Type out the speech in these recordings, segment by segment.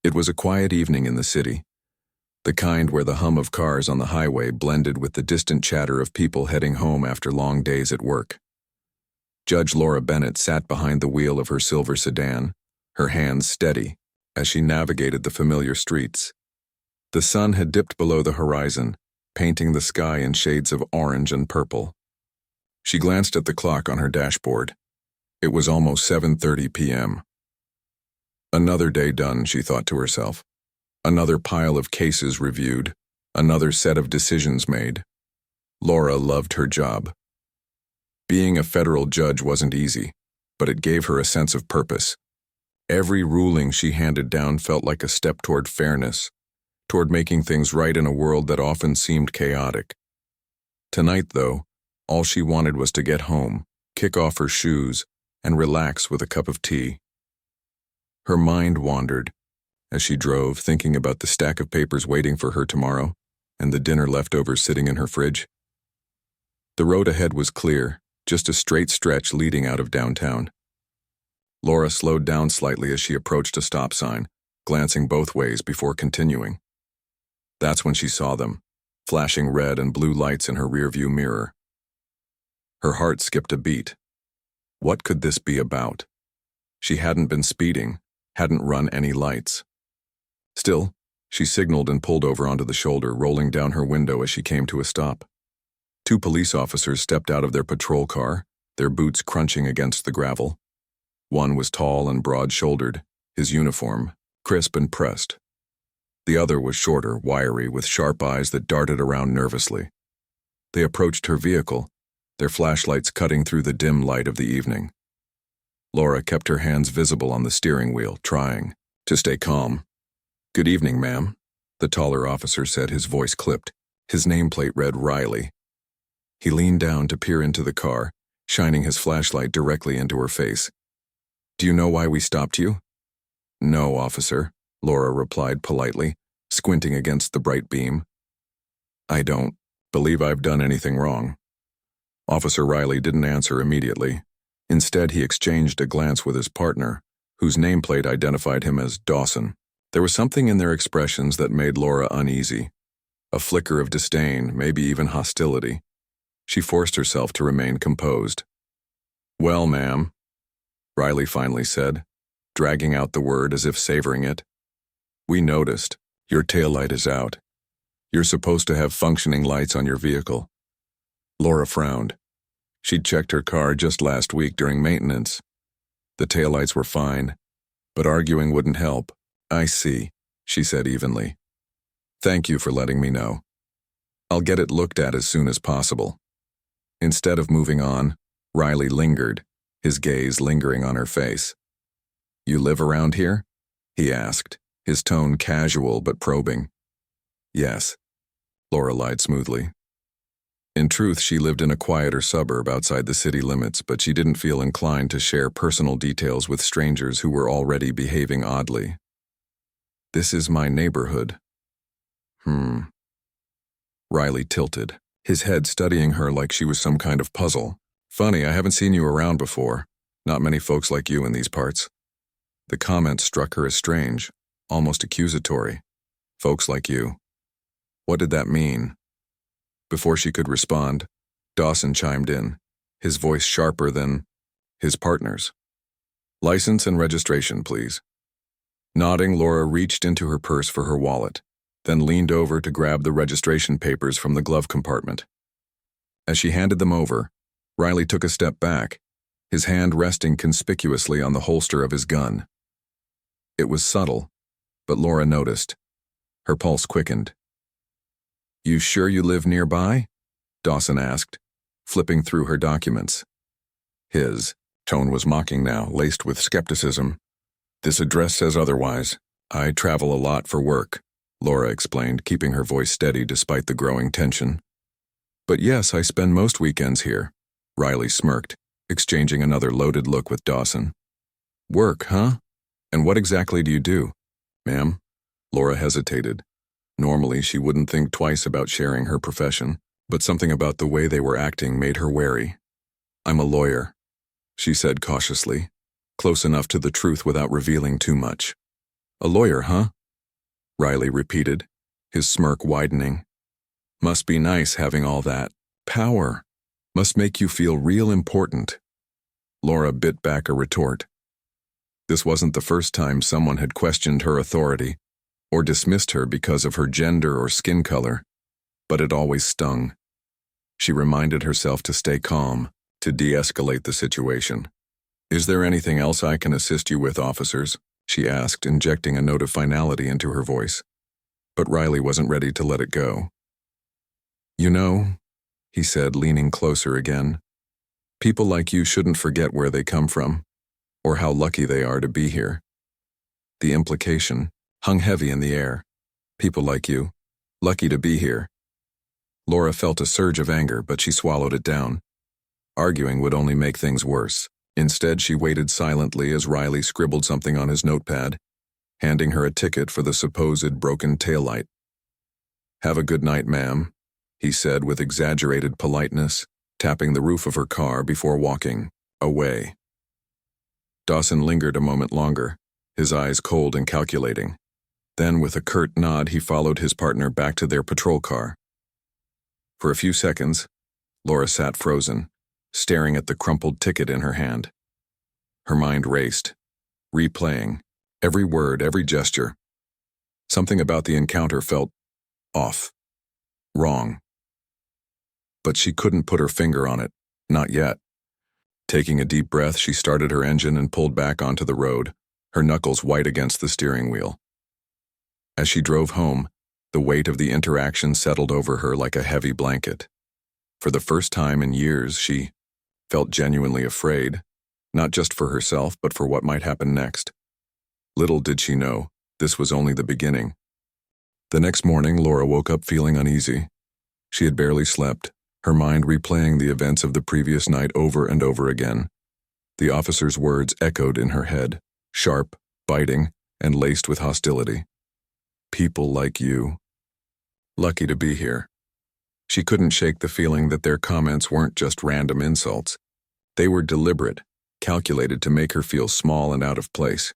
It was a quiet evening in the city, the kind where the hum of cars on the highway blended with the distant chatter of people heading home after long days at work. Judge Laura Bennett sat behind the wheel of her silver sedan, her hands steady, as she navigated the familiar streets. The sun had dipped below the horizon, painting the sky in shades of orange and purple. She glanced at the clock on her dashboard. It was almost 7:30 p.m. Another day done, she thought to herself. Another pile of cases reviewed, another set of decisions made. Laura loved her job. Being a federal judge wasn't easy, but it gave her a sense of purpose. Every ruling she handed down felt like a step toward fairness, toward making things right in a world that often seemed chaotic. Tonight, though, all she wanted was to get home, kick off her shoes, and relax with a cup of tea. Her mind wandered as she drove, thinking about the stack of papers waiting for her tomorrow and the dinner leftovers sitting in her fridge. The road ahead was clear, just a straight stretch leading out of downtown. Laura slowed down slightly as she approached a stop sign, glancing both ways before continuing. That's when she saw them, flashing red and blue lights in her rearview mirror. Her heart skipped a beat. What could this be about? She hadn't been speeding, hadn't run any lights. Still, she signaled and pulled over onto the shoulder, rolling down her window as she came to a stop. Two police officers stepped out of their patrol car, their boots crunching against the gravel. One was tall and broad-shouldered, his uniform crisp and pressed. The other was shorter, wiry, with sharp eyes that darted around nervously. They approached her vehicle, their flashlights cutting through the dim light of the evening. Laura kept her hands visible on the steering wheel, trying to stay calm. "Good evening, ma'am," the taller officer said, his voice clipped. His nameplate read Riley. He leaned down to peer into the car, shining his flashlight directly into her face. "Do you know why we stopped you?" "No, officer," Laura replied politely, squinting against the bright beam. "I don't believe I've done anything wrong." Officer Riley didn't answer immediately. Instead, he exchanged a glance with his partner, whose nameplate identified him as Dawson. There was something in their expressions that made Laura uneasy. A flicker of disdain, maybe even hostility. She forced herself to remain composed. "Well, ma'am," Riley finally said, dragging out the word as if savoring it. "We noticed. Your taillight is out. You're supposed to have functioning lights on your vehicle." Laura frowned. She'd checked her car just last week during maintenance. The taillights were fine, but arguing wouldn't help. "I see," she said evenly. "Thank you for letting me know. I'll get it looked at as soon as possible." Instead of moving on, Riley lingered, his gaze lingering on her face. "You live around here?" he asked, his tone casual but probing. "Yes," Laura lied smoothly. In truth, she lived in a quieter suburb outside the city limits, but she didn't feel inclined to share personal details with strangers who were already behaving oddly. "This is my neighborhood." Riley tilted, his head studying her like she was some kind of puzzle. "Funny, I haven't seen you around before. Not many folks like you in these parts." The comment struck her as strange, almost accusatory. Folks like you. What did that mean? Before she could respond, Dawson chimed in, his voice sharper than his partner's. "License and registration, please." Nodding, Laura reached into her purse for her wallet, then leaned over to grab the registration papers from the glove compartment. As she handed them over, Riley took a step back, his hand resting conspicuously on the holster of his gun. It was subtle, but Laura noticed. Her pulse quickened. "You sure you live nearby?" Dawson asked, flipping through her documents. His tone was mocking now, laced with skepticism. "This address says otherwise. I travel a lot for work," Laura explained, keeping her voice steady despite the growing tension. "But yes, I spend most weekends here," Riley smirked, exchanging another loaded look with Dawson. "Work, huh? And what exactly do you do?" "Ma'am?" Laura hesitated. Normally, she wouldn't think twice about sharing her profession, but something about the way they were acting made her wary. "I'm a lawyer," she said cautiously, close enough to the truth without revealing too much. A lawyer, huh? Riley repeated, his smirk widening. Must be nice having all that power. Must make you feel real important. Laura bit back a retort. This wasn't the first time someone had questioned her authority or dismissed her because of her gender or skin color, but it always stung. She reminded herself to stay calm, to de-escalate the situation. Is there anything else I can assist you with, officers? She asked, injecting a note of finality into her voice. But Riley wasn't ready to let it go. You know, he said, leaning closer again, people like you shouldn't forget where they come from, or how lucky they are to be here. The implication hung heavy in the air. People like you, lucky to be here. Laura felt a surge of anger, but she swallowed it down. Arguing would only make things worse. Instead, she waited silently as Riley scribbled something on his notepad, handing her a ticket for the supposed broken taillight. Have a good night, ma'am, he said with exaggerated politeness, tapping the roof of her car before walking away. Dawson lingered a moment longer, his eyes cold and calculating. Then, with a curt nod, he followed his partner back to their patrol car. For a few seconds, Laura sat frozen, staring at the crumpled ticket in her hand. Her mind raced, replaying every word, every gesture. Something about the encounter felt off, wrong. But she couldn't put her finger on it, not yet. Taking a deep breath, she started her engine and pulled back onto the road, her knuckles white against the steering wheel. As she drove home, the weight of the interaction settled over her like a heavy blanket. For the first time in years, she felt genuinely afraid, not just for herself, but for what might happen next. Little did she know, this was only the beginning. The next morning, Laura woke up feeling uneasy. She had barely slept, her mind replaying the events of the previous night over and over again. The officer's words echoed in her head, sharp, biting, and laced with hostility. People like you. Lucky to be here. She couldn't shake the feeling that their comments weren't just random insults. They were deliberate, calculated to make her feel small and out of place.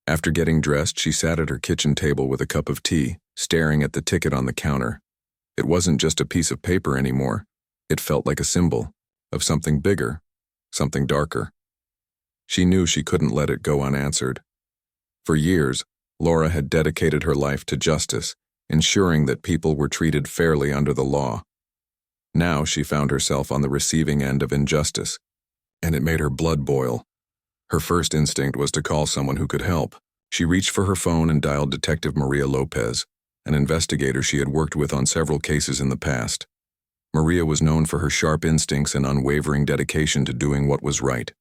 After getting dressed, she sat at her kitchen table with a cup of tea, staring at the ticket on the counter. It wasn't just a piece of paper anymore. It felt like a symbol of something bigger, something darker. She knew she couldn't let it go unanswered. For years, Laura had dedicated her life to justice, ensuring that people were treated fairly under the law. Now she found herself on the receiving end of injustice, and it made her blood boil. Her first instinct was to call someone who could help. She reached for her phone and dialed Detective Maria Lopez, an investigator she had worked with on several cases in the past. Maria was known for her sharp instincts and unwavering dedication to doing what was right.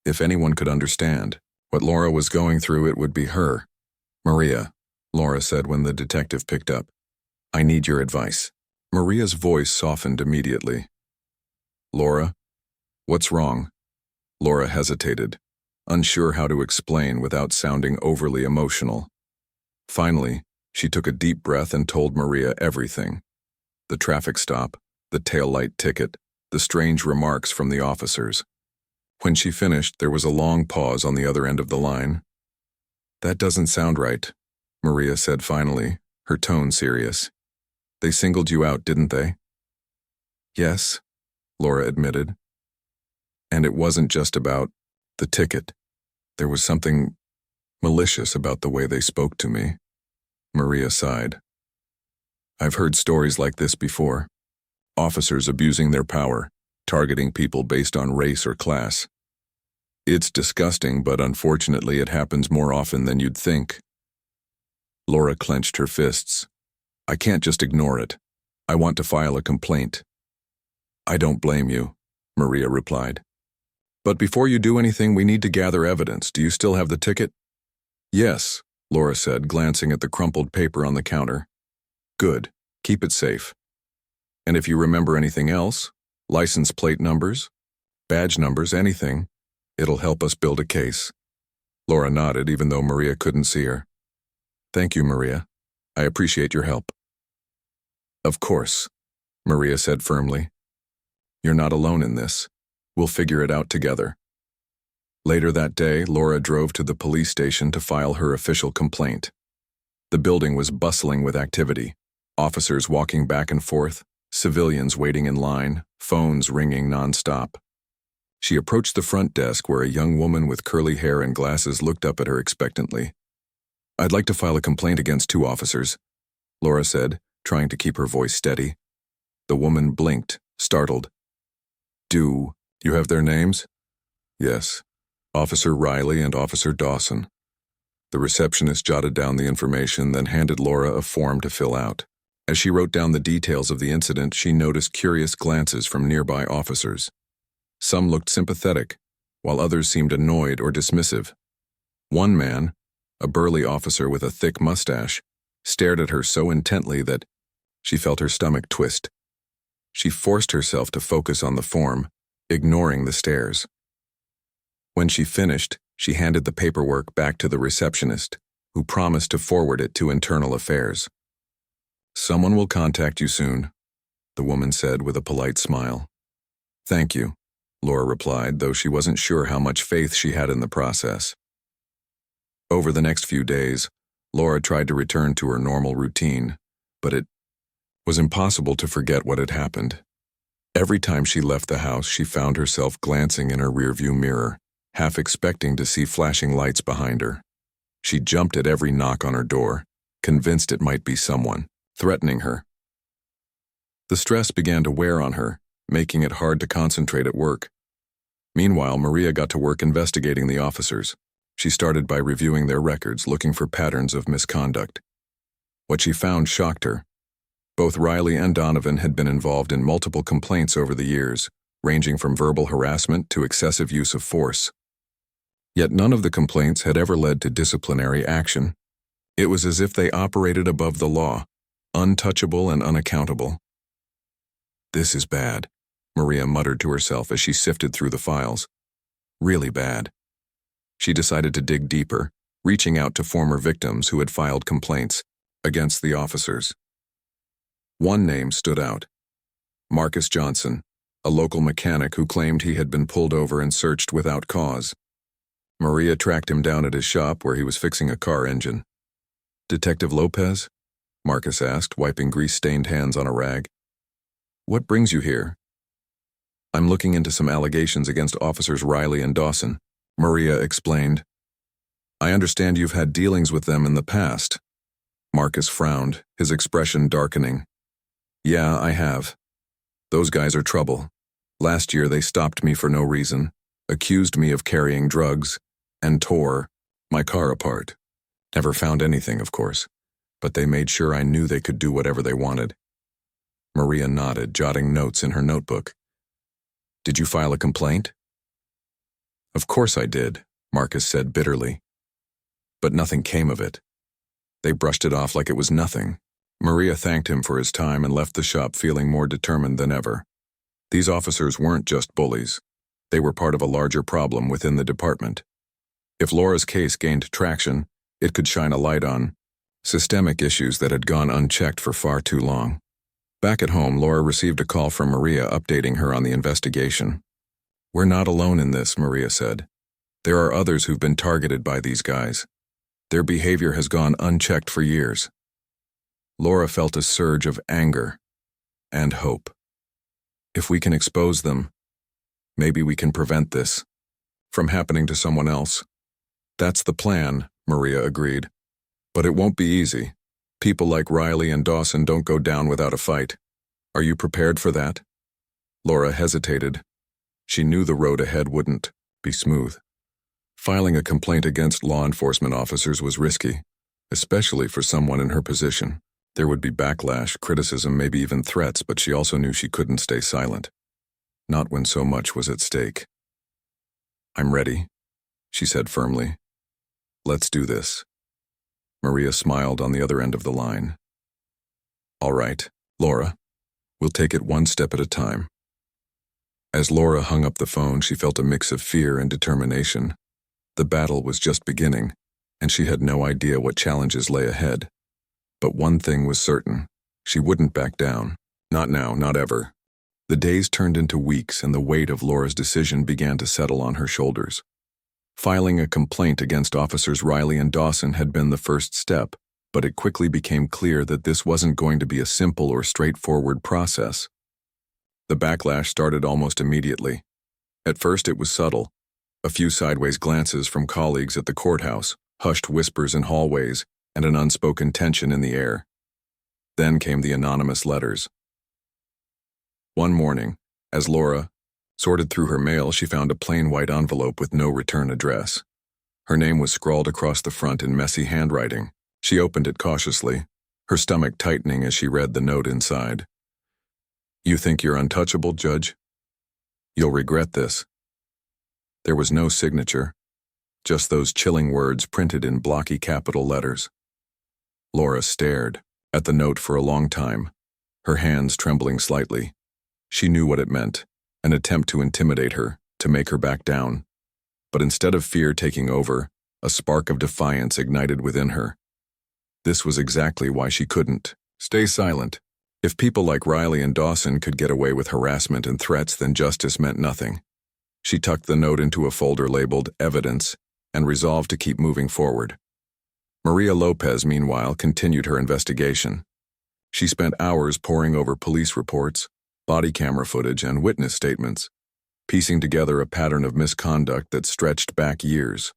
If anyone could understand what Laura was going through, it would be her. Maria, Laura said when the detective picked up. I need your advice. Maria's voice softened immediately. Laura, what's wrong? Laura hesitated, unsure how to explain without sounding overly emotional. Finally, she took a deep breath and told Maria everything. The traffic stop, the taillight ticket, the strange remarks from the officers. When she finished, there was a long pause on the other end of the line. That doesn't sound right, Maria said finally, her tone serious. They singled you out, didn't they? Yes, Laura admitted. And it wasn't just about the ticket. There was something malicious about the way they spoke to me. Maria sighed. I've heard stories like this before. Officers abusing their power, targeting people based on race or class. It's disgusting, but unfortunately it happens more often than you'd think. Laura clenched her fists. I can't just ignore it. I want to file a complaint. I don't blame you, Maria replied. But before you do anything, we need to gather evidence. Do you still have the ticket? Yes, Laura said, glancing at the crumpled paper on the counter. Good. Keep it safe. And if you remember anything else, license plate numbers, badge numbers, anything, it'll help us build a case. Laura nodded, even though Maria couldn't see her. Thank you, Maria. I appreciate your help. Of course, Maria said firmly. You're not alone in this. We'll figure it out together. Later that day, Laura drove to the police station to file her official complaint. The building was bustling with activity. Officers walking back and forth, civilians waiting in line, phones ringing nonstop. She approached the front desk where a young woman with curly hair and glasses looked up at her expectantly. "I'd like to file a complaint against 2 officers," Laura said, trying to keep her voice steady. The woman blinked, startled. "Do you have their names?" "Yes. Officer Riley and Officer Dawson." The receptionist jotted down the information, then handed Laura a form to fill out. As she wrote down the details of the incident, she noticed curious glances from nearby officers. Some looked sympathetic, while others seemed annoyed or dismissive. One man, a burly officer with a thick mustache, stared at her so intently that she felt her stomach twist. She forced herself to focus on the form, ignoring the stares. When she finished, she handed the paperwork back to the receptionist, who promised to forward it to Internal Affairs. "Someone will contact you soon," the woman said with a polite smile. "Thank you," Laura replied, though she wasn't sure how much faith she had in the process. Over the next few days, Laura tried to return to her normal routine, but it was impossible to forget what had happened. Every time she left the house, she found herself glancing in her rearview mirror, half expecting to see flashing lights behind her. She jumped at every knock on her door, convinced it might be someone threatening her. The stress began to wear on her, making it hard to concentrate at work. Meanwhile, Maria got to work investigating the officers. She started by reviewing their records, looking for patterns of misconduct. What she found shocked her. Both Riley and Donovan had been involved in multiple complaints over the years, ranging from verbal harassment to excessive use of force. Yet none of the complaints had ever led to disciplinary action. It was as if they operated above the law, untouchable and unaccountable. "This is bad," Maria muttered to herself as she sifted through the files. "Really bad." She decided to dig deeper, reaching out to former victims who had filed complaints against the officers. One name stood out: Marcus Johnson, a local mechanic who claimed he had been pulled over and searched without cause. Maria tracked him down at his shop where he was fixing a car engine. "Detective Lopez?" Marcus asked, wiping grease-stained hands on a rag. "What brings you here?" "I'm looking into some allegations against Officers Riley and Dawson," Maria explained. "I understand you've had dealings with them in the past." Marcus frowned, his expression darkening. "Yeah, I have. Those guys are trouble. Last year they stopped me for no reason, accused me of carrying drugs, and tore my car apart. Never found anything, of course, but they made sure I knew they could do whatever they wanted." Maria nodded, jotting notes in her notebook. "Did you file a complaint?" "Of course I did," Marcus said bitterly. "But nothing came of it. They brushed it off like it was nothing." Maria thanked him for his time and left the shop feeling more determined than ever. These officers weren't just bullies. They were part of a larger problem within the department. If Laura's case gained traction, it could shine a light on systemic issues that had gone unchecked for far too long. Back at home, Laura received a call from Maria updating her on the investigation. "We're not alone in this," Maria said. "There are others who've been targeted by these guys. Their behavior has gone unchecked for years." Laura felt a surge of anger and hope. If we can expose them, maybe we can prevent this from happening to someone else. "That's the plan," Maria agreed. "But it won't be easy. People like Riley and Dawson don't go down without a fight. Are you prepared for that?" Laura hesitated. She knew the road ahead wouldn't be smooth. Filing a complaint against law enforcement officers was risky, especially for someone in her position. There would be backlash, criticism, maybe even threats, but she also knew she couldn't stay silent. Not when so much was at stake. "I'm ready," she said firmly. "Let's do this." Maria smiled on the other end of the line. "All right, Laura. We'll take it one step at a time." As Laura hung up the phone, she felt a mix of fear and determination. The battle was just beginning, and she had no idea what challenges lay ahead. But one thing was certain: she wouldn't back down. Not now, not ever. The days turned into weeks, and the weight of Laura's decision began to settle on her shoulders. Filing a complaint against Officers Riley and Dawson had been the first step, but it quickly became clear that this wasn't going to be a simple or straightforward process. The backlash started almost immediately. At first it was subtle. A few sideways glances from colleagues at the courthouse, hushed whispers in hallways, and an unspoken tension in the air. Then came the anonymous letters. One morning, as Laura sorted through her mail, she found a plain white envelope with no return address. Her name was scrawled across the front in messy handwriting. She opened it cautiously, her stomach tightening as she read the note inside. "You think you're untouchable, Judge? You'll regret this." There was no signature, just those chilling words printed in blocky capital letters. Laura stared at the note for a long time, her hands trembling slightly. She knew what it meant, an attempt to intimidate her, to make her back down. But instead of fear taking over, a spark of defiance ignited within her. This was exactly why she couldn't stay silent. If people like Riley and Dawson could get away with harassment and threats, then justice meant nothing. She tucked the note into a folder labeled Evidence and resolved to keep moving forward. Maria Lopez, meanwhile, continued her investigation. She spent hours poring over police reports, body camera footage, and witness statements, piecing together a pattern of misconduct that stretched back years.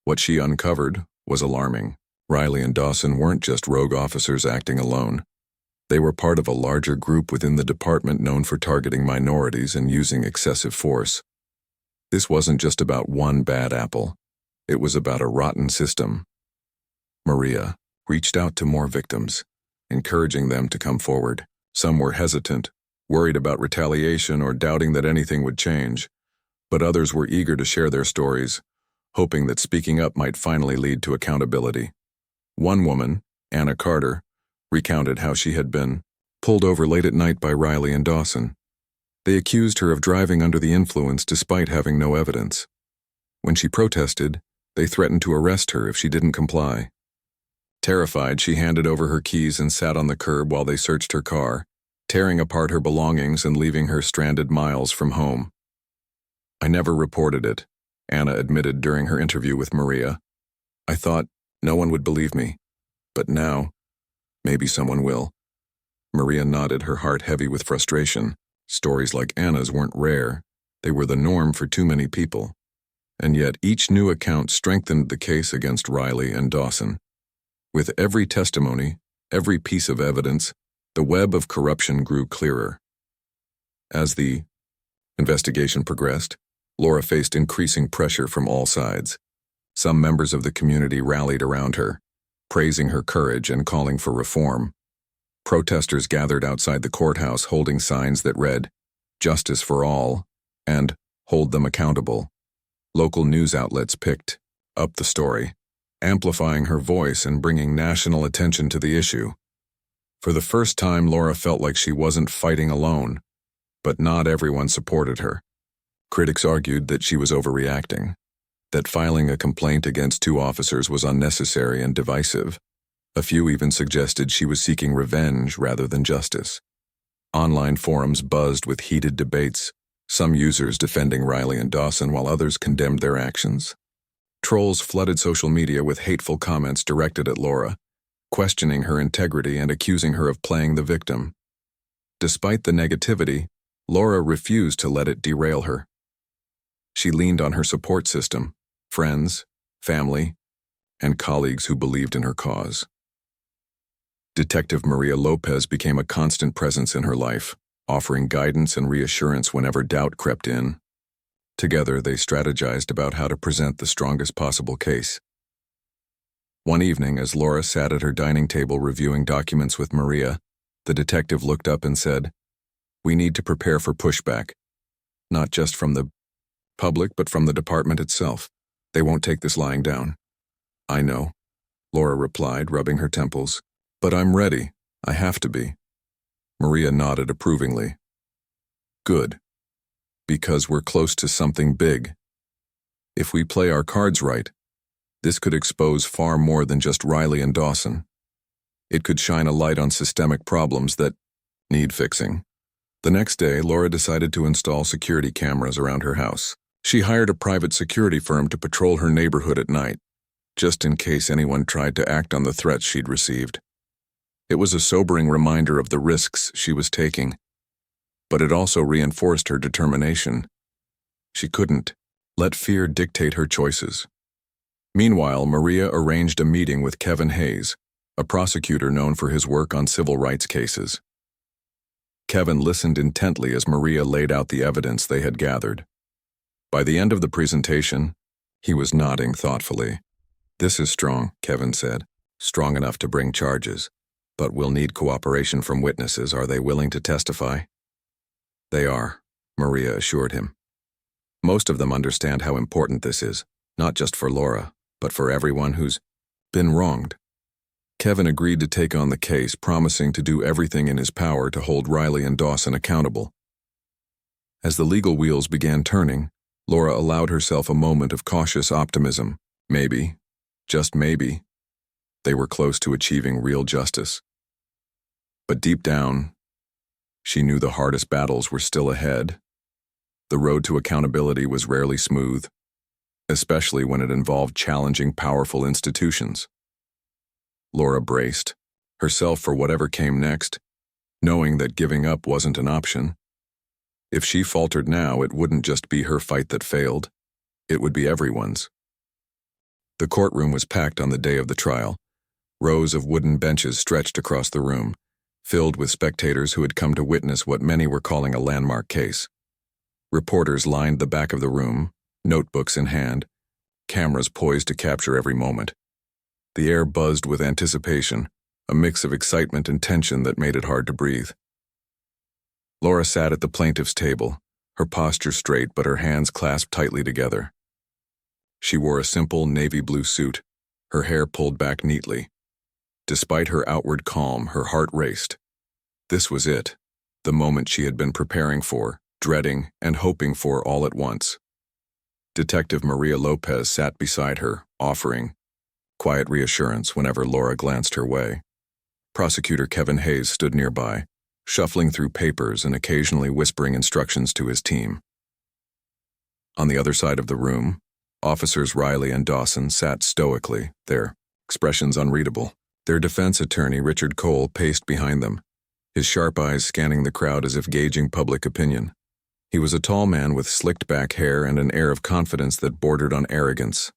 What she uncovered was alarming. Riley and Dawson weren't just rogue officers acting alone. They were part of a larger group within the department known for targeting minorities and using excessive force. This wasn't just about one bad apple. It was about a rotten system. Maria reached out to more victims, encouraging them to come forward. Some were hesitant, worried about retaliation or doubting that anything would change, but others were eager to share their stories, hoping that speaking up might finally lead to accountability. One woman, Anna Carter, recounted how she had been pulled over late at night by Riley and Dawson. They accused her of driving under the influence despite having no evidence. When she protested, they threatened to arrest her if she didn't comply. Terrified, she handed over her keys and sat on the curb while they searched her car, tearing apart her belongings and leaving her stranded miles from home. "I never reported it," Anna admitted during her interview with Maria. "I thought no one would believe me, but now, maybe someone will." Maria nodded, her heart heavy with frustration. Stories like Anna's weren't rare. They were the norm for too many people. And yet each new account strengthened the case against Riley and Dawson. With every testimony, every piece of evidence, the web of corruption grew clearer. As the investigation progressed, Laura faced increasing pressure from all sides. Some members of the community rallied around her, praising her courage and calling for reform. Protesters gathered outside the courthouse holding signs that read, "Justice for all," and "Hold them accountable." Local news outlets picked up the story, amplifying her voice and bringing national attention to the issue. For the first time, Laura felt like she wasn't fighting alone, but not everyone supported her. Critics argued that she was overreacting, that filing a complaint against two officers was unnecessary and divisive. A few even suggested she was seeking revenge rather than justice. Online forums buzzed with heated debates, some users defending Riley and Dawson while others condemned their actions. Trolls flooded social media with hateful comments directed at Laura, questioning her integrity and accusing her of playing the victim. Despite the negativity, Laura refused to let it derail her. She leaned on her support system, friends, family, and colleagues who believed in her cause. Detective Maria Lopez became a constant presence in her life, offering guidance and reassurance whenever doubt crept in. Together, they strategized about how to present the strongest possible case. One evening, as Laura sat at her dining table reviewing documents with Maria, the detective looked up and said, "We need to prepare for pushback, not just from the public, but from the department itself. They won't take this lying down." "I know," Laura replied, rubbing her temples. "But I'm ready. I have to be." Maria nodded approvingly. "Good. Because we're close to something big. If we play our cards right, this could expose far more than just Riley and Dawson. It could shine a light on systemic problems that need fixing." The next day, Laura decided to install security cameras around her house. She hired a private security firm to patrol her neighborhood at night, just in case anyone tried to act on the threats she'd received. It was a sobering reminder of the risks she was taking, but it also reinforced her determination. She couldn't let fear dictate her choices. Meanwhile, Maria arranged a meeting with Kevin Hayes, a prosecutor known for his work on civil rights cases. Kevin listened intently as Maria laid out the evidence they had gathered. By the end of the presentation, he was nodding thoughtfully. "This is strong," Kevin said. "Strong enough to bring charges. But we'll need cooperation from witnesses. Are they willing to testify?" "They are," Maria assured him. "Most of them understand how important this is, not just for Laura, but for everyone who's been wronged." Kevin agreed to take on the case, promising to do everything in his power to hold Riley and Dawson accountable. As the legal wheels began turning, Laura allowed herself a moment of cautious optimism. Maybe, just maybe, they were close to achieving real justice. But deep down, she knew the hardest battles were still ahead. The road to accountability was rarely smooth, especially when it involved challenging powerful institutions. Laura braced herself for whatever came next, knowing that giving up wasn't an option. If she faltered now, it wouldn't just be her fight that failed. It would be everyone's. The courtroom was packed on the day of the trial. Rows of wooden benches stretched across the room, filled with spectators who had come to witness what many were calling a landmark case. Reporters lined the back of the room, notebooks in hand, cameras poised to capture every moment. The air buzzed with anticipation, a mix of excitement and tension that made it hard to breathe. Laura sat at the plaintiff's table, her posture straight but her hands clasped tightly together. She wore a simple navy blue suit, her hair pulled back neatly. Despite her outward calm, her heart raced. This was it, the moment she had been preparing for, dreading, and hoping for all at once. Detective Maria Lopez sat beside her, offering quiet reassurance whenever Laura glanced her way. Prosecutor Kevin Hayes stood nearby, shuffling through papers and occasionally whispering instructions to his team. On the other side of the room, Officers Riley and Dawson sat stoically, their expressions unreadable. Their defense attorney, Richard Cole, paced behind them, his sharp eyes scanning the crowd as if gauging public opinion. He was a tall man with slicked back hair and an air of confidence that bordered on arrogance.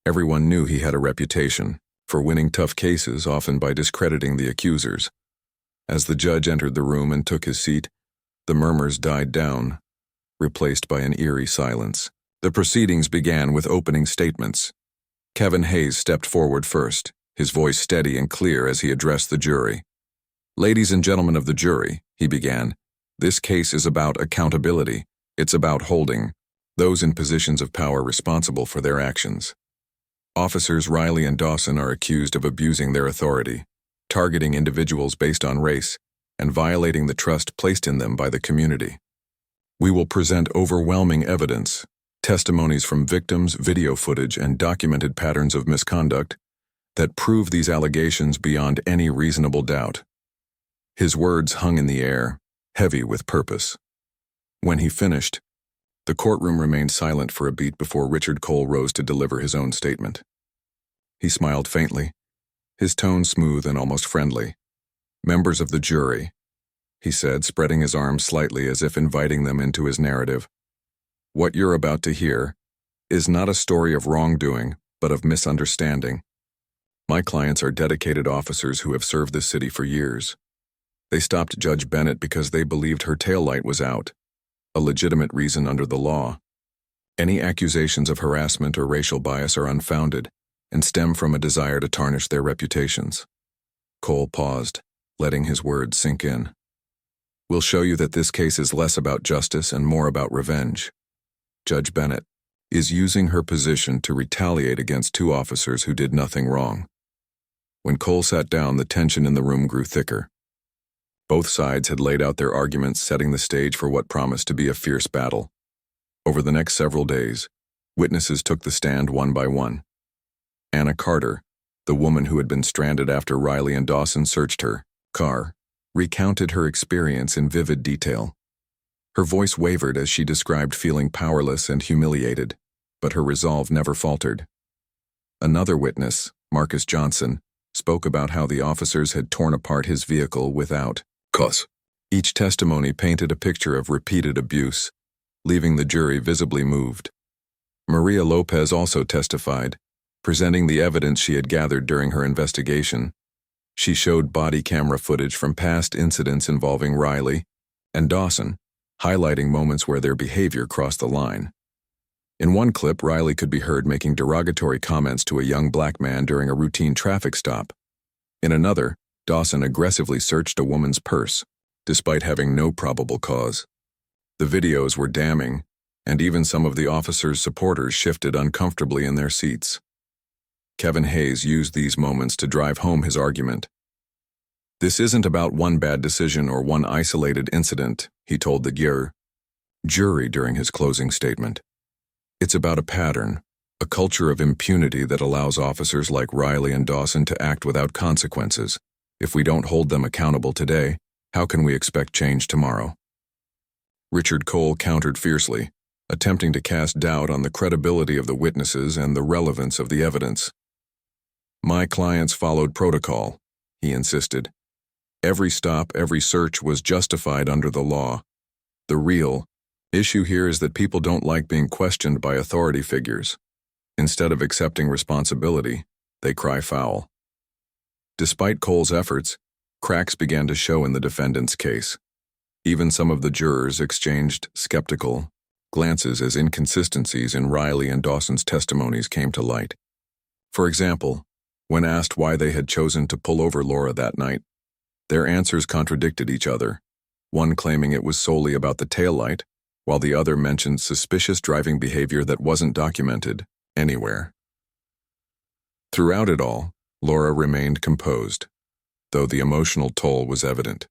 Everyone knew he had a reputation for winning tough cases, often by discrediting the accusers. As the judge entered the room and took his seat, the murmurs died down, replaced by an eerie silence. The proceedings began with opening statements. Kevin Hayes stepped forward first, his voice steady and clear as he addressed the jury. "Ladies and gentlemen of the jury," he began, "this case is about accountability. It's about holding those in positions of power responsible for their actions. Officers Riley and Dawson are accused of abusing their authority, targeting individuals based on race, and violating the trust placed in them by the community. We will present overwhelming evidence, testimonies from victims, video footage, and documented patterns of misconduct that prove these allegations beyond any reasonable doubt." His words hung in the air, heavy with purpose. When he finished, the courtroom remained silent for a beat before Richard Cole rose to deliver his own statement. He smiled faintly, his tone smooth and almost friendly. "Members of the jury," he said, spreading his arms slightly as if inviting them into his narrative, "what you're about to hear is not a story of wrongdoing, but of misunderstanding. My clients are dedicated officers who have served this city for years. They stopped Judge Bennett because they believed her taillight was out, a legitimate reason under the law. Any accusations of harassment or racial bias are unfounded and stem from a desire to tarnish their reputations." Cole paused, letting his words sink in. "We'll show you that this case is less about justice and more about revenge. Judge Bennett is using her position to retaliate against two officers who did nothing wrong." When Cole sat down, the tension in the room grew thicker. Both sides had laid out their arguments, setting the stage for what promised to be a fierce battle. Over the next several days, witnesses took the stand one by one. Anna Carter, the woman who had been stranded after Riley and Dawson searched her car, recounted her experience in vivid detail. Her voice wavered as she described feeling powerless and humiliated, but her resolve never faltered. Another witness, Marcus Johnson, spoke about how the officers had torn apart his vehicle without cause. Each testimony painted a picture of repeated abuse, leaving the jury visibly moved. Maria Lopez also testified, presenting the evidence she had gathered during her investigation. She showed body camera footage from past incidents involving Riley and Dawson, highlighting moments where their behavior crossed the line. In one clip, Riley could be heard making derogatory comments to a young black man during a routine traffic stop. In another, Dawson aggressively searched a woman's purse, despite having no probable cause. The videos were damning, and even some of the officers' supporters shifted uncomfortably in their seats. Kevin Hayes used these moments to drive home his argument. "This isn't about one bad decision or one isolated incident," he told the jury during his closing statement. "It's about a pattern, a culture of impunity that allows officers like Riley and Dawson to act without consequences. If we don't hold them accountable today, how can we expect change tomorrow?" Richard Cole countered fiercely, attempting to cast doubt on the credibility of the witnesses and the relevance of the evidence. "My clients followed protocol," he insisted. "Every stop, every search was justified under the law. The real issue here is that people don't like being questioned by authority figures. Instead of accepting responsibility, they cry foul." Despite Cole's efforts, cracks began to show in the defendant's case. Even some of the jurors exchanged skeptical glances as inconsistencies in Riley and Dawson's testimonies came to light. For example, when asked why they had chosen to pull over Laura that night, their answers contradicted each other, one claiming it was solely about the taillight, while the other mentioned suspicious driving behavior that wasn't documented anywhere. Throughout it all, Laura remained composed, though the emotional toll was evident.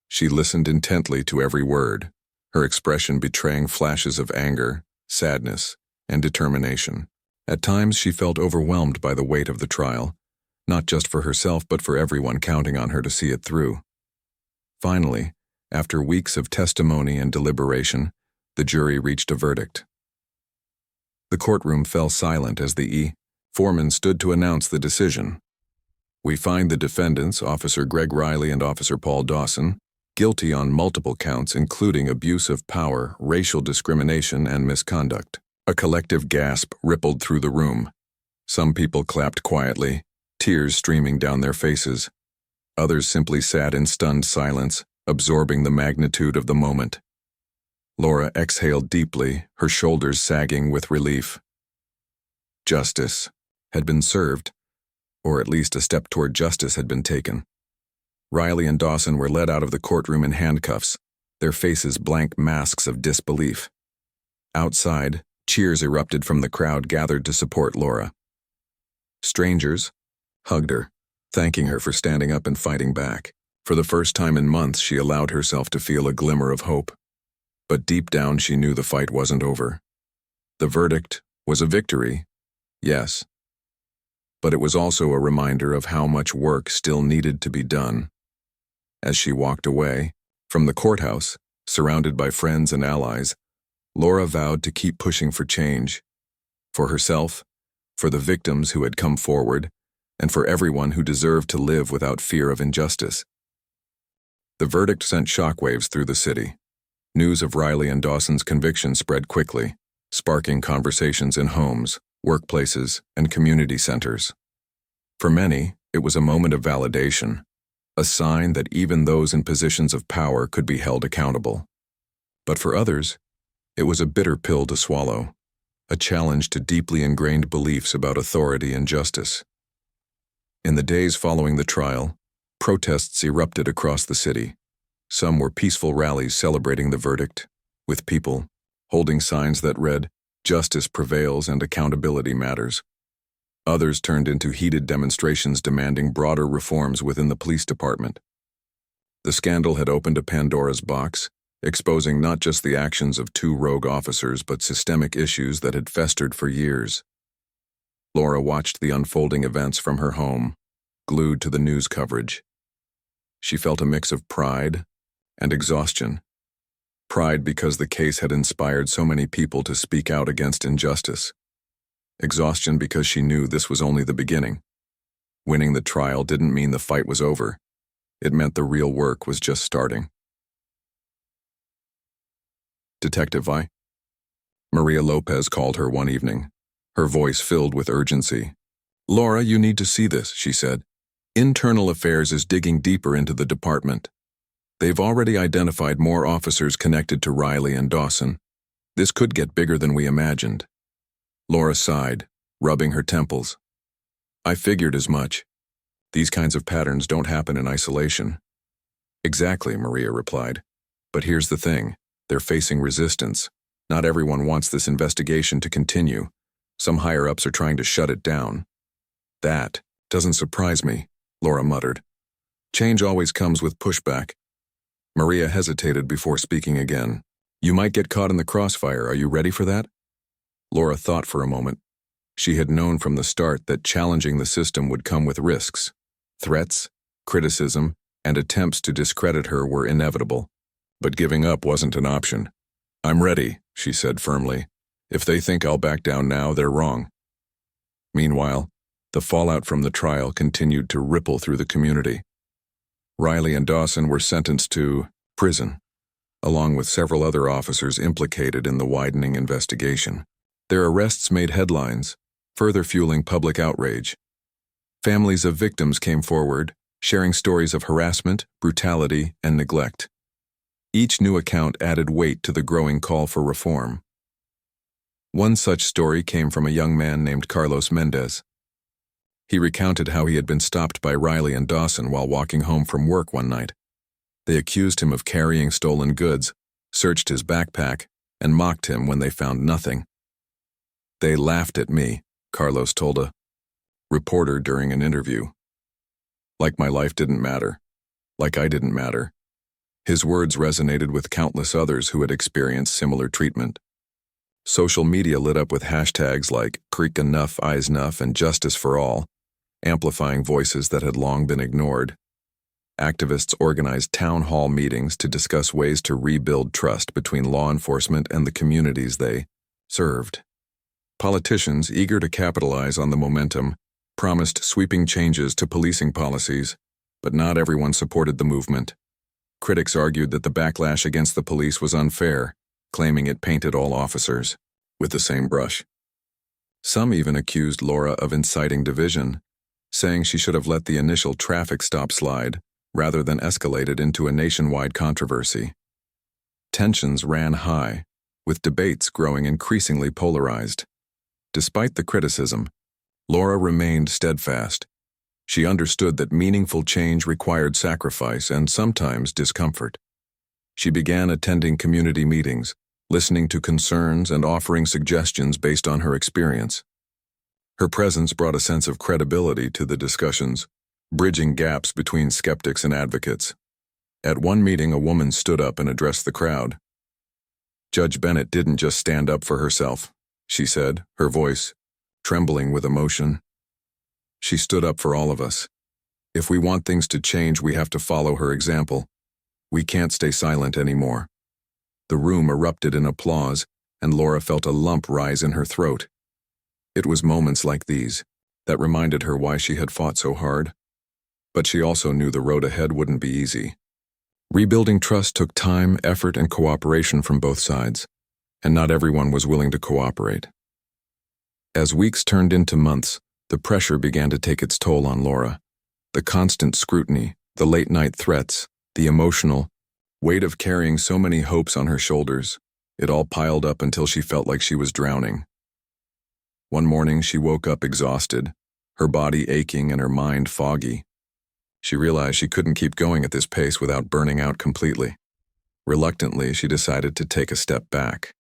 She listened intently to every word, her expression betraying flashes of anger, sadness, and determination. At times she felt overwhelmed by the weight of the trial, not just for herself but for everyone counting on her to see it through. Finally, after weeks of testimony and deliberation, the jury reached a verdict. The courtroom fell silent as the foreman stood to announce the decision. "We find the defendants, Officer Greg Riley and Officer Paul Dawson, guilty on multiple counts including abuse of power, racial discrimination, and misconduct." A collective gasp rippled through the room. Some people clapped quietly, tears streaming down their faces. Others simply sat in stunned silence, absorbing the magnitude of the moment. Laura exhaled deeply, her shoulders sagging with relief. Justice had been served, or at least a step toward justice had been taken. Riley and Dawson were led out of the courtroom in handcuffs, their faces blank masks of disbelief. Outside, cheers erupted from the crowd gathered to support Laura. Strangers hugged her, thanking her for standing up and fighting back. For the first time in months, she allowed herself to feel a glimmer of hope. But deep down, she knew the fight wasn't over. The verdict was a victory, yes, but it was also a reminder of how much work still needed to be done. As she walked away from the courthouse, surrounded by friends and allies, Laura vowed to keep pushing for change, for herself, for the victims who had come forward, and for everyone who deserved to live without fear of injustice. The verdict sent shockwaves through the city. News of Riley and Dawson's conviction spread quickly, sparking conversations in homes, workplaces, and community centers. For many, it was a moment of validation, a sign that even those in positions of power could be held accountable. But for others, it was a bitter pill to swallow, a challenge to deeply ingrained beliefs about authority and justice. In the days following the trial, protests erupted across the city. Some were peaceful rallies celebrating the verdict, with people holding signs that read, "Justice prevails and accountability matters." Others turned into heated demonstrations demanding broader reforms within the police department. The scandal had opened a Pandora's box, exposing not just the actions of two rogue officers but systemic issues that had festered for years. Laura watched the unfolding events from her home, glued to the news coverage. She felt a mix of pride and exhaustion. Pride because the case had inspired so many people to speak out against injustice. Exhaustion because she knew this was only the beginning. Winning the trial didn't mean the fight was over. It meant the real work was just starting. Detective Vi. Maria Lopez called her one evening, her voice filled with urgency. "Laura, you need to see this," she said. "Internal Affairs is digging deeper into the department. They've already identified more officers connected to Riley and Dawson. This could get bigger than we imagined." Laura sighed, rubbing her temples. "I figured as much. These kinds of patterns don't happen in isolation." "Exactly," Maria replied. "But here's the thing. They're facing resistance. Not everyone wants this investigation to continue. Some higher-ups are trying to shut it down." "That doesn't surprise me," Laura muttered. "Change always comes with pushback." Maria hesitated before speaking again. "You might get caught in the crossfire. Are you ready for that?" Laura thought for a moment. She had known from the start that challenging the system would come with risks. Threats, criticism, and attempts to discredit her were inevitable. But giving up wasn't an option. "I'm ready," she said firmly. "If they think I'll back down now, they're wrong." Meanwhile, the fallout from the trial continued to ripple through the community. Riley and Dawson were sentenced to prison, along with several other officers implicated in the widening investigation. Their arrests made headlines, further fueling public outrage. Families of victims came forward, sharing stories of harassment, brutality, and neglect. Each new account added weight to the growing call for reform. One such story came from a young man named Carlos Mendez. He recounted how he had been stopped by Riley and Dawson while walking home from work one night. They accused him of carrying stolen goods, searched his backpack, and mocked him when they found nothing. "They laughed at me," Carlos told a reporter during an interview. "Like my life didn't matter. Like I didn't matter." His words resonated with countless others who had experienced similar treatment. Social media lit up with hashtags like Creek Enough, Eyes Enough, and Justice for All, amplifying voices that had long been ignored. Activists organized town hall meetings to discuss ways to rebuild trust between law enforcement and the communities they served. Politicians, eager to capitalize on the momentum, promised sweeping changes to policing policies, but not everyone supported the movement. Critics argued that the backlash against the police was unfair, claiming it painted all officers with the same brush. Some even accused Laura of inciting division, saying she should have let the initial traffic stop slide rather than escalate it into a nationwide controversy. Tensions ran high, with debates growing increasingly polarized. Despite the criticism, Laura remained steadfast. She understood that meaningful change required sacrifice and sometimes discomfort. She began attending community meetings, listening to concerns and offering suggestions based on her experience. Her presence brought a sense of credibility to the discussions, bridging gaps between skeptics and advocates. At one meeting, a woman stood up and addressed the crowd. "Judge Bennett didn't just stand up for herself," she said, her voice trembling with emotion. "She stood up for all of us. If we want things to change, we have to follow her example. We can't stay silent anymore." The room erupted in applause, and Laura felt a lump rise in her throat. It was moments like these that reminded her why she had fought so hard. But she also knew the road ahead wouldn't be easy. Rebuilding trust took time, effort, and cooperation from both sides, and not everyone was willing to cooperate. As weeks turned into months, the pressure began to take its toll on Laura. The constant scrutiny, the late-night threats, the emotional weight of carrying so many hopes on her shoulders, it all piled up until she felt like she was drowning. One morning, she woke up exhausted, her body aching and her mind foggy. She realized she couldn't keep going at this pace without burning out completely. Reluctantly, she decided to take a step back.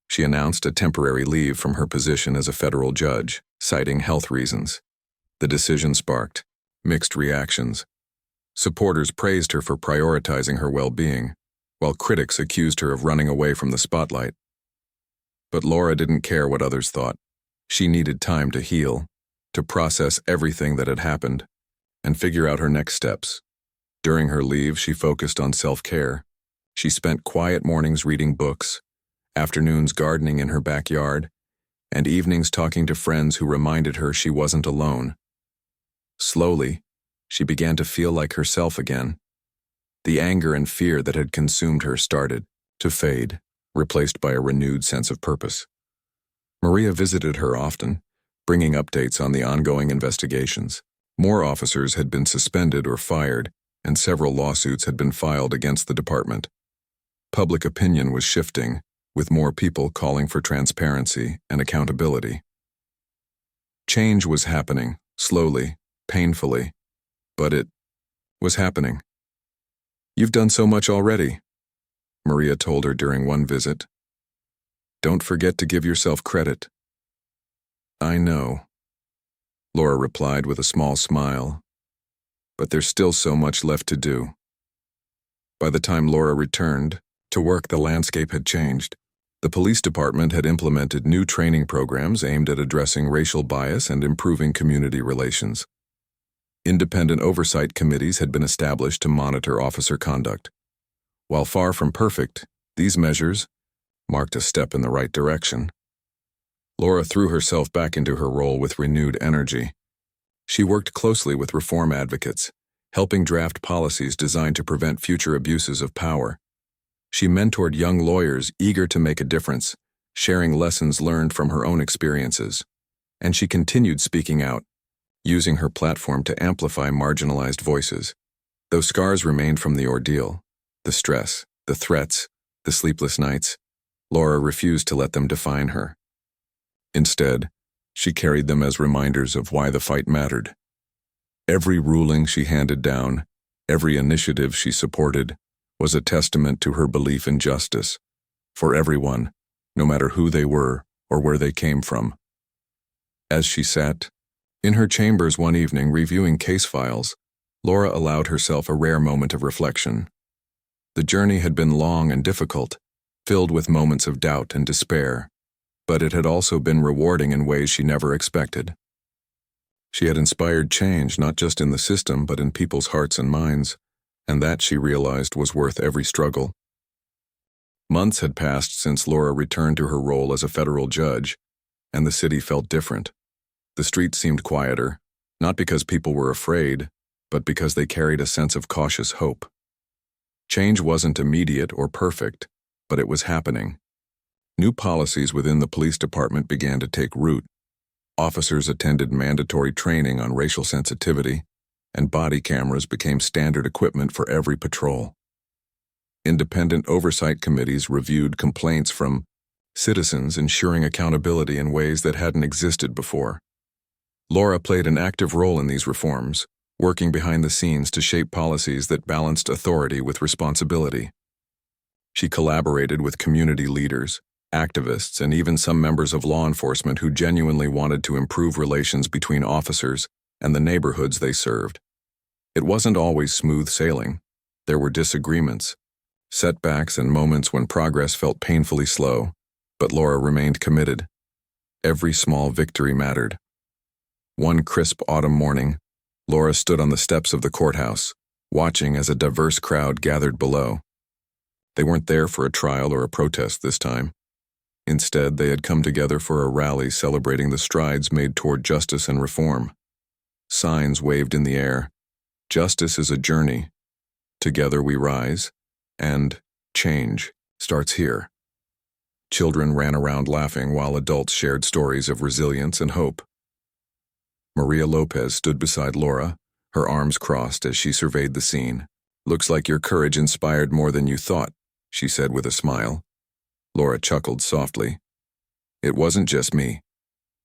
She announced a temporary leave from her position as a federal judge, citing health reasons. The decision sparked mixed reactions. Supporters praised her for prioritizing her well-being, while critics accused her of running away from the spotlight. But Laura didn't care what others thought. She needed time to heal, to process everything that had happened, and figure out her next steps. During her leave, she focused on self-care. She spent quiet mornings reading books, afternoons gardening in her backyard, and evenings talking to friends who reminded her she wasn't alone. Slowly, she began to feel like herself again. The anger and fear that had consumed her started to fade, replaced by a renewed sense of purpose. Maria visited her often, bringing updates on the ongoing investigations. More officers had been suspended or fired, and several lawsuits had been filed against the department. Public opinion was shifting, with more people calling for transparency and accountability. Change was happening, slowly, painfully, but it was happening. "You've done so much already," Maria told her during one visit. "Don't forget to give yourself credit." "I know," Laura replied with a small smile, "but there's still so much left to do." By the time Laura returned to work, the landscape had changed. The police department had implemented new training programs aimed at addressing racial bias and improving community relations. Independent oversight committees had been established to monitor officer conduct. While far from perfect, these measures marked a step in the right direction. Laura threw herself back into her role with renewed energy. She worked closely with reform advocates, helping draft policies designed to prevent future abuses of power. She mentored young lawyers eager to make a difference, sharing lessons learned from her own experiences. And she continued speaking out, using her platform to amplify marginalized voices. Though scars remained from the ordeal, the stress, the threats, the sleepless nights, Laura refused to let them define her. Instead, she carried them as reminders of why the fight mattered. Every ruling she handed down, every initiative she supported, was a testament to her belief in justice, for everyone, no matter who they were or where they came from. As she sat in her chambers one evening reviewing case files, Laura allowed herself a rare moment of reflection. The journey had been long and difficult, filled with moments of doubt and despair, but it had also been rewarding in ways she never expected. She had inspired change not just in the system but in people's hearts and minds, and that, she realized, was worth every struggle. Months had passed since Laura returned to her role as a federal judge, and the city felt different. The streets seemed quieter, not because people were afraid, but because they carried a sense of cautious hope. Change wasn't immediate or perfect, but it was happening. New policies within the police department began to take root. Officers attended mandatory training on racial sensitivity, and body cameras became standard equipment for every patrol. Independent oversight committees reviewed complaints from citizens, ensuring accountability in ways that hadn't existed before. Laura played an active role in these reforms, working behind the scenes to shape policies that balanced authority with responsibility. She collaborated with community leaders, activists, and even some members of law enforcement who genuinely wanted to improve relations between officers and the neighborhoods they served. It wasn't always smooth sailing. There were disagreements, setbacks, and moments when progress felt painfully slow, but Laura remained committed. Every small victory mattered. One crisp autumn morning, Laura stood on the steps of the courthouse, watching as a diverse crowd gathered below. They weren't there for a trial or a protest this time. Instead, they had come together for a rally celebrating the strides made toward justice and reform. Signs waved in the air. "Justice is a journey. Together we rise," and "Change starts here." Children ran around laughing while adults shared stories of resilience and hope. Maria Lopez stood beside Laura, her arms crossed as she surveyed the scene. "Looks like your courage inspired more than you thought," she said with a smile. Laura chuckled softly. "It wasn't just me.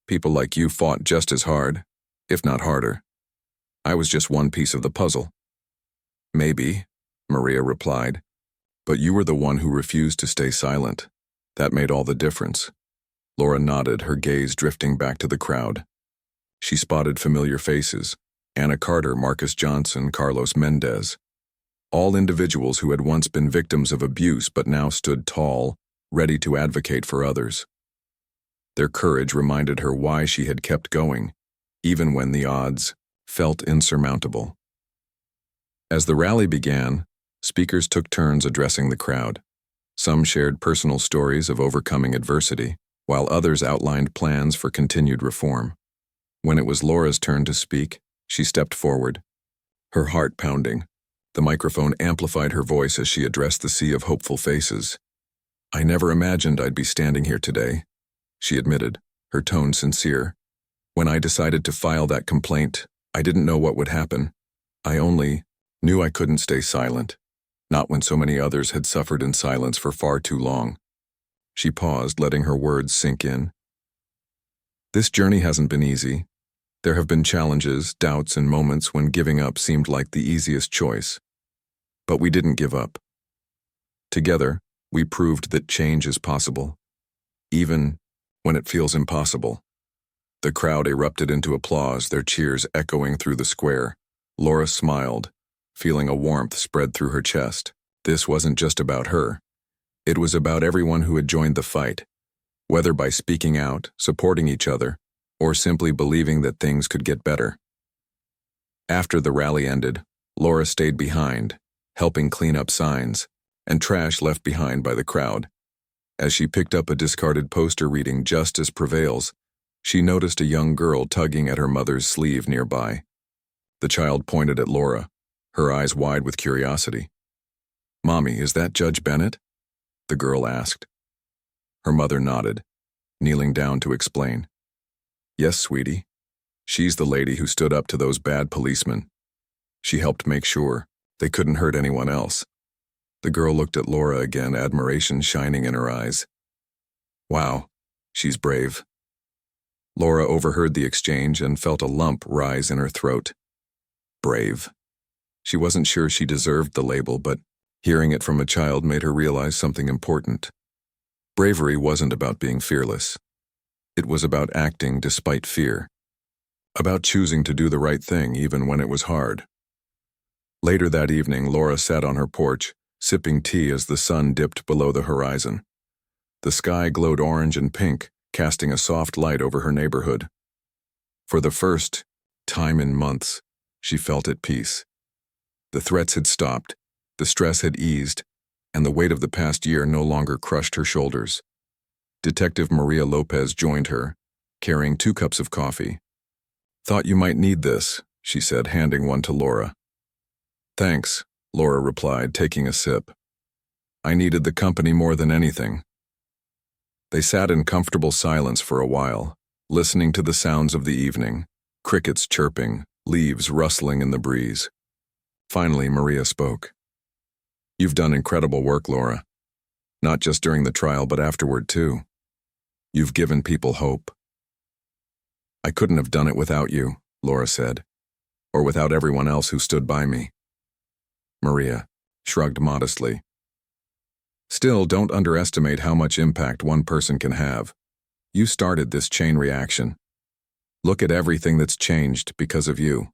People like you fought just as hard, if not harder. I was just one piece of the puzzle." "Maybe," Maria replied, "but you were the one who refused to stay silent. That made all the difference." Laura nodded, her gaze drifting back to the crowd. She spotted familiar faces: Anna Carter, Marcus Johnson, Carlos Mendez. All individuals who had once been victims of abuse but now stood tall, ready to advocate for others. Their courage reminded her why she had kept going, even when the odds felt insurmountable. As the rally began, Speakers took turns addressing the crowd. Some shared personal stories of overcoming adversity, while others outlined plans for continued reform. When it was Laura's turn to speak, she stepped forward, her heart pounding. The microphone amplified her voice as she addressed the sea of hopeful faces. "I never imagined I'd be standing here today," she admitted, her tone sincere. "When I decided to file that complaint, I didn't know what would happen. I only knew I couldn't stay silent, not when so many others had suffered in silence for far too long." She paused, letting her words sink in. "This journey hasn't been easy. There have been challenges, doubts, and moments when giving up seemed like the easiest choice. But we didn't give up. Together, we proved that change is possible, even when it feels impossible." The crowd erupted into applause, their cheers echoing through the square. Laura smiled, feeling a warmth spread through her chest. This wasn't just about her. It was about everyone who had joined the fight, whether by speaking out, supporting each other, or simply believing that things could get better. After the rally ended, Laura stayed behind, helping clean up signs and trash left behind by the crowd. As she picked up a discarded poster reading "Justice Prevails," she noticed a young girl tugging at her mother's sleeve nearby. The child pointed at Laura, her eyes wide with curiosity. "Mommy, is that Judge Bennett?" the girl asked. Her mother nodded, kneeling down to explain. "Yes, sweetie. She's the lady who stood up to those bad policemen. She helped make sure they couldn't hurt anyone else." The girl looked at Laura again, admiration shining in her eyes. "Wow, she's brave." Laura overheard the exchange and felt a lump rise in her throat. Brave. She wasn't sure she deserved the label, but hearing it from a child made her realize something important. Bravery wasn't about being fearless. It was about acting despite fear. About choosing to do the right thing even when it was hard. Later that evening, Laura sat on her porch, sipping tea as the sun dipped below the horizon. The sky glowed orange and pink, casting a soft light over her neighborhood. For the first time in months, she felt at peace. The threats had stopped, the stress had eased, and the weight of the past year no longer crushed her shoulders. Detective Maria Lopez joined her, carrying 2 cups of coffee. "Thought you might need this," she said, handing one to Laura. "Thanks," Laura replied, taking a sip. "I needed the company more than anything." They sat in comfortable silence for a while, listening to the sounds of the evening, crickets chirping, leaves rustling in the breeze. Finally, Maria spoke. "You've done incredible work, Laura. Not just during the trial, but afterward, too. You've given people hope." "I couldn't have done it without you," Laura said, "or without everyone else who stood by me." Maria shrugged modestly. "Still, don't underestimate how much impact one person can have. You started this chain reaction. Look at everything that's changed because of you."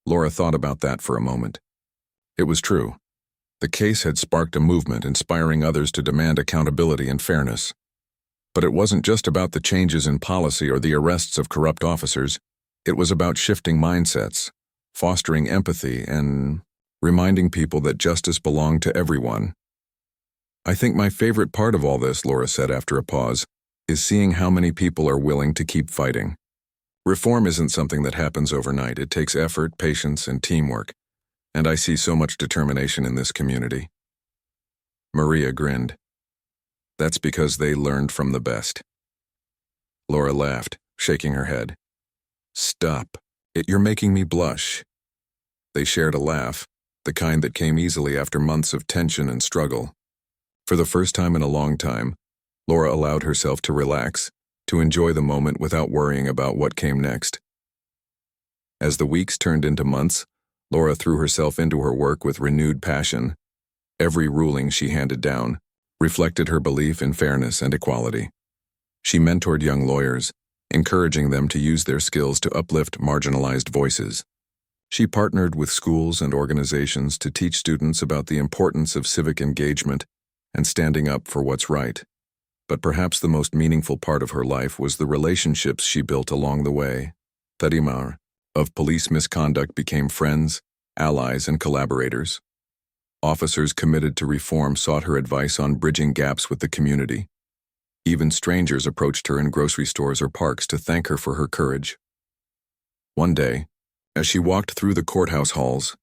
Laura thought about that for a moment. It was true. The case had sparked a movement, inspiring others to demand accountability and fairness. But it wasn't just about the changes in policy or the arrests of corrupt officers. It was about shifting mindsets, fostering empathy, and reminding people that justice belonged to everyone. "I think my favorite part of all this," Laura said after a pause, "is seeing how many people are willing to keep fighting. Reform isn't something that happens overnight. It takes effort, patience, and teamwork. And I see so much determination in this community." Maria grinned. "That's because they learned from the best." Laura laughed, shaking her head. "Stop. You're making me blush." They shared a laugh, the kind that came easily after months of tension and struggle. For the first time in a long time, Laura allowed herself to relax, to enjoy the moment without worrying about what came next. As the weeks turned into months, Laura threw herself into her work with renewed passion. Every ruling she handed down reflected her belief in fairness and equality. She mentored young lawyers, encouraging them to use their skills to uplift marginalized voices. She partnered with schools and organizations to teach students about the importance of civic engagement and standing up for what's right. But perhaps the most meaningful part of her life was the relationships she built along the way. Tarimar of police misconduct became friends, allies, and collaborators. Officers committed to reform sought her advice on bridging gaps with the community. Even strangers approached her in grocery stores or parks to thank her for her courage. One day, as she walked through the courthouse halls,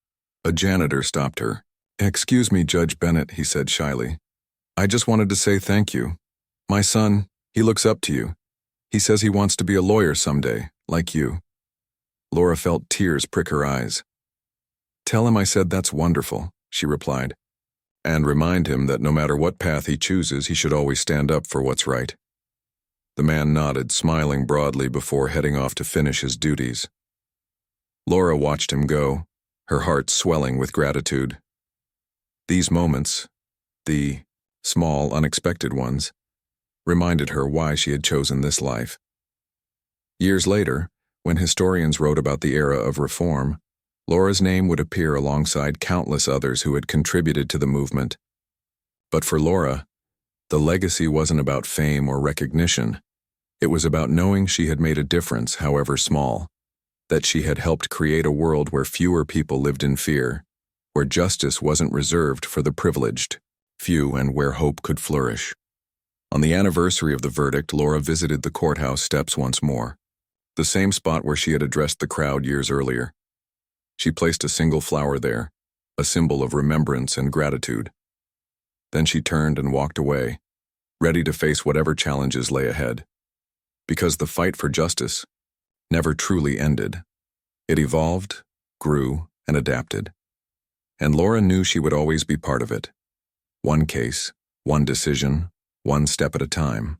a janitor stopped her. "Excuse me, Judge Bennett," he said shyly. "I just wanted to say thank you. My son, he looks up to you. He says he wants to be a lawyer someday, like you." Laura felt tears prick her eyes. "Tell him I said that's wonderful," she replied, "and remind him that no matter what path he chooses, he should always stand up for what's right." The man nodded, smiling broadly before heading off to finish his duties. Laura watched him go, her heart swelling with gratitude. These moments, the small, unexpected ones, reminded her why she had chosen this life. Years later, when historians wrote about the era of reform, Laura's name would appear alongside countless others who had contributed to the movement. But for Laura, the legacy wasn't about fame or recognition. It was about knowing she had made a difference, however small, that she had helped create a world where fewer people lived in fear, where justice wasn't reserved for the privileged few, and where hope could flourish. On the anniversary of the verdict, Laura visited the courthouse steps once more, the same spot where she had addressed the crowd years earlier. She placed a single flower there, a symbol of remembrance and gratitude. Then she turned and walked away, ready to face whatever challenges lay ahead. Because the fight for justice never truly ended. It evolved, grew, and adapted. And Laura knew she would always be part of it. One case, one decision, one step at a time.